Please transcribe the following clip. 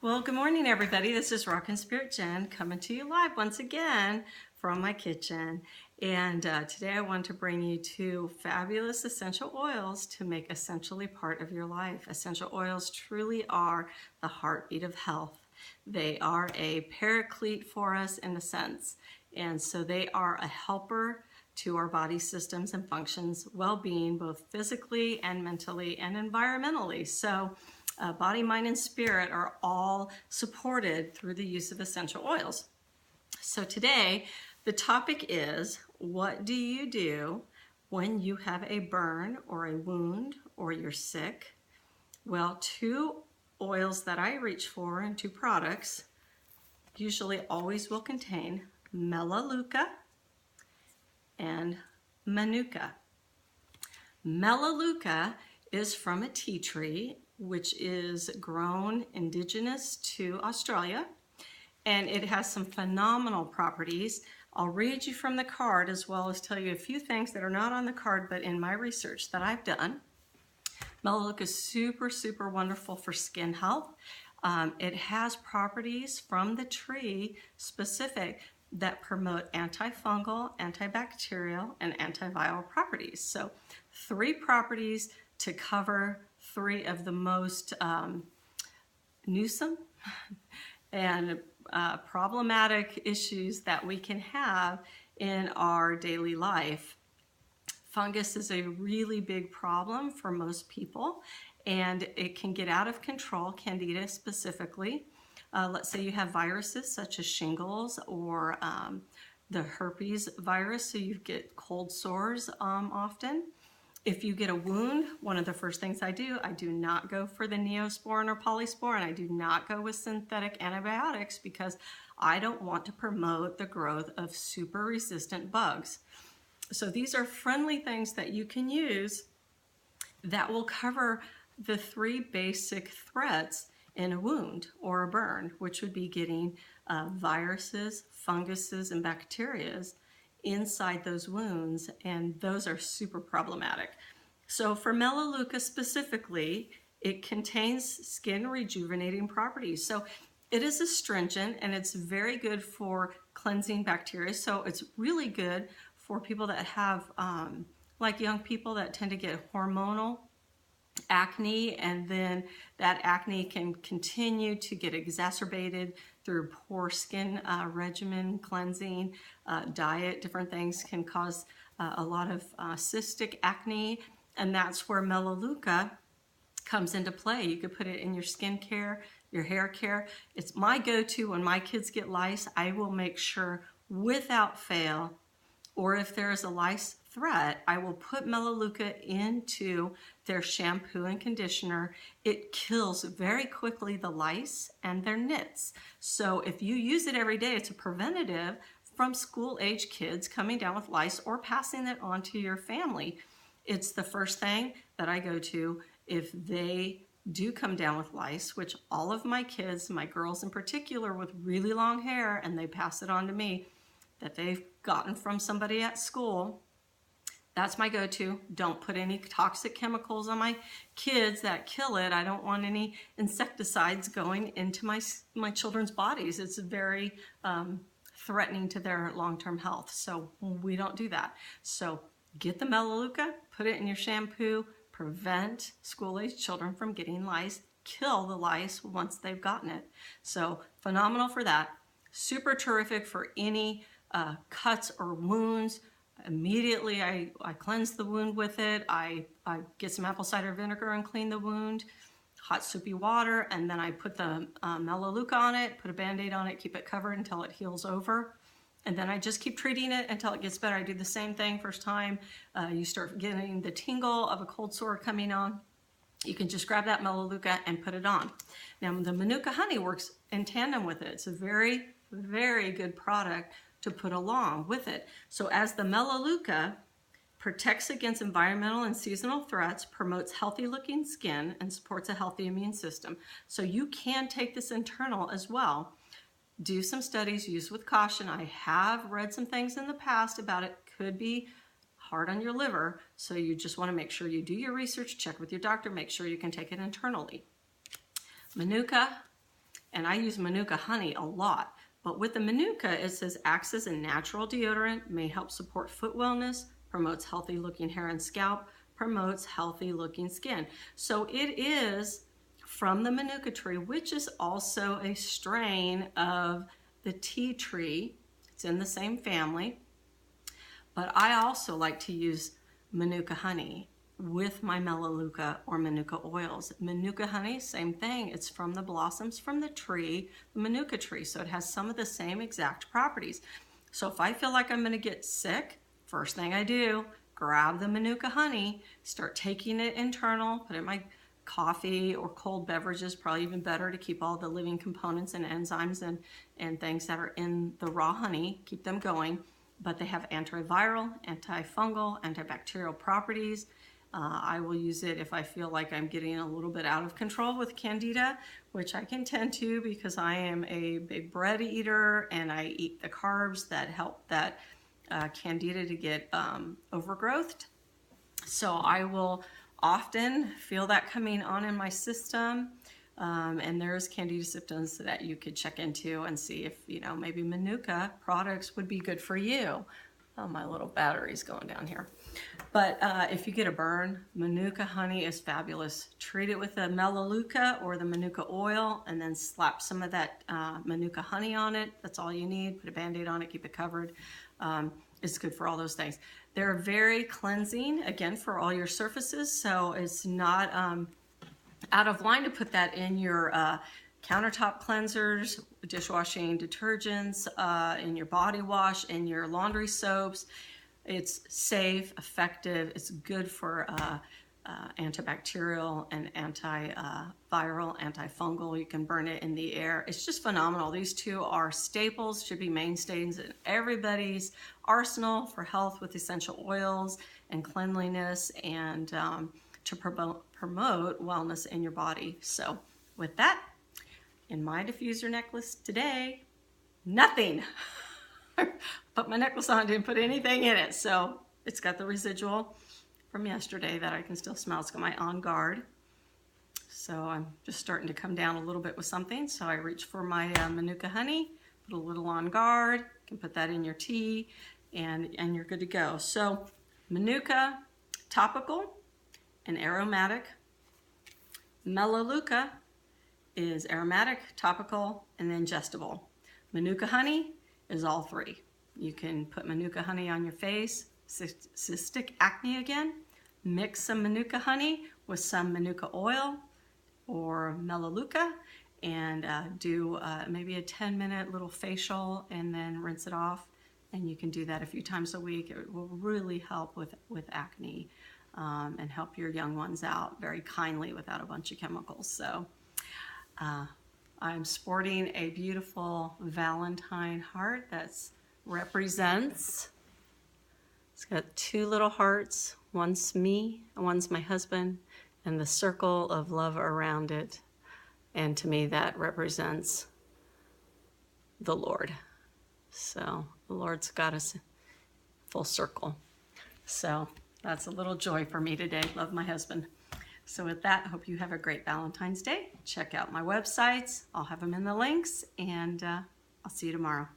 Well, good morning, everybody. This is Rockin' Spirit Jen coming to you live once again from my kitchen. And today I want to bring you two fabulous essential oils to make essentially part of your life. Essential oils truly are the heartbeat of health. They are a paraclete for us in a sense. And so they are a helper to our body systems and functions, well-being, both physically and mentally and environmentally. So body, mind, and spirit are all supported through the use of essential oils. So today, the topic is, what do you do when you have a burn or a wound or you're sick? Well, two oils that I reach for and two products usually always will contain Melaleuca and Manuka. Melaleuca is from a tea tree, which is grown indigenous to Australia, and it has some phenomenal properties. I'll read you from the card as well as tell you a few things that are not on the card but in my research that I've done. Melaleuca is super, super wonderful for skin health. It has properties from the tree specific that promote antifungal, antibacterial, and antiviral properties. So 3 properties to cover 3 of the most nuisance and problematic issues that we can have in our daily life. Fungus is a really big problem for most people, and it can get out of control, Candida specifically. Let's say you have viruses such as shingles or the herpes virus, so you get cold sores often. If you get a wound, one of the first things I do not go for the Neosporin or Polysporin. I do not go with synthetic antibiotics because I don't want to promote the growth of super resistant bugs. So these are friendly things that you can use that will cover the 3 basic threats in a wound or a burn, which would be getting viruses, funguses, and bacterias inside those wounds, and those are super problematic. So for Melaleuca specifically, it contains skin rejuvenating properties. So it is astringent and it's very good for cleansing bacteria. So it's really good for people that have, like young people that tend to get hormonal acne, and then that acne can continue to get exacerbated through poor skin regimen, cleansing, diet. Different things can cause a lot of cystic acne, and that's where Melaleuca comes into play. You could put it in your skin care, your hair care. It's my go-to when my kids get lice. I will make sure without fail, or if there is a lice threat, I will put Melaleuca into their shampoo and conditioner. It kills very quickly the lice and their nits. So if you use it every day, it's a preventative from school-age kids coming down with lice or passing it on to your family. It's the first thing that I go to if they do come down with lice, which all of my kids, my girls in particular with really long hair, and they pass it on to me, that they've gotten from somebody at school. That's my go-to. Don't put any toxic chemicals on my kids that kill it. I don't want any insecticides going into my children's bodies. It's very threatening to their long-term health. So we don't do that. So get the Melaleuca, put it in your shampoo, prevent school-age children from getting lice, kill the lice once they've gotten it. So phenomenal for that. Super terrific for any cuts or wounds. Immediately I cleanse the wound with it. I get some apple cider vinegar and clean the wound, hot soapy water, and then I put the Melaleuca on it, put a Band-Aid on it, keep it covered until it heals over. And then I just keep treating it until it gets better. I do the same thing first time you start getting the tingle of a cold sore coming on. You can just grab that Melaleuca and put it on. Now the Manuka honey works in tandem with it. It's a very, very good product to put along with it. So as the Melaleuca protects against environmental and seasonal threats, promotes healthy looking skin, and supports a healthy immune system. So you can take this internal as well. Do some studies, use with caution. I have read some things in the past about it could be hard on your liver, so you just want to make sure you do your research, check with your doctor, make sure you can take it internally. Manuka and I use Manuka honey a lot. But with the Manuka, it says acts as a natural deodorant, may help support foot wellness, promotes healthy looking hair and scalp, promotes healthy looking skin. So it is from the Manuka tree, which is also a strain of the tea tree. It's in the same family. But I also like to use Manuka honey with my Melaleuca or Manuka oils. Manuka honey, same thing. It's from the blossoms from the tree, the Manuka tree. So it has some of the same exact properties. So if I feel like I'm gonna get sick, first thing I do, grab the Manuka honey, start taking it internal, put it in my coffee or cold beverages, probably even better to keep all the living components and enzymes and things that are in the raw honey, keep them going. But they have antiviral, antifungal, antibacterial properties. I will use it if I feel like I'm getting a little bit out of control with candida, which I can tend to because I am a big bread eater and I eat the carbs that help that candida to get overgrowthed. So I will often feel that coming on in my system. And there's candida symptoms that you could check into and see if, maybe Manuka products would be good for you. Oh, my little battery's going down here. But if you get a burn, Manuka honey is fabulous. Treat it with the Melaleuca or the Manuka oil and then slap some of that Manuka honey on it. That's all you need. Put a Band-Aid on it, keep it covered. It's good for all those things. They're very cleansing, again, for all your surfaces. So it's not out of line to put that in your countertop cleansers, dishwashing detergents, in your body wash, in your laundry soaps. It's safe, effective. It's good for antibacterial and antiviral, antifungal. You can burn it in the air. It's just phenomenal. These two are staples, should be mainstays in everybody's arsenal for health with essential oils and cleanliness and to promote wellness in your body. So with that, in my diffuser necklace today, nothing. Put my necklace on, didn't put anything in it. So it's got the residual from yesterday that I can still smell. It's got my On Guard. So I'm just starting to come down a little bit with something. So I reach for my Manuka honey, put a little On Guard, you can put that in your tea and you're good to go. So Manuka, topical and aromatic. Melaleuca is aromatic, topical, and ingestible. Manuka honey is all three. You can put Manuka honey on your face, cystic acne again, mix some Manuka honey with some Manuka oil or Melaleuca and do maybe a 10-minute little facial and then rinse it off. And you can do that a few times a week. It will really help with acne and help your young ones out very kindly without a bunch of chemicals. So I'm sporting a beautiful Valentine heart that represents, it's got two little hearts. One's me, and one's my husband, and the circle of love around it. And to me, that represents the Lord. So the Lord's got us full circle. So that's a little joy for me today. Love my husband. So with that, I hope you have a great Valentine's Day. Check out my websites. I'll have them in the links, and I'll see you tomorrow.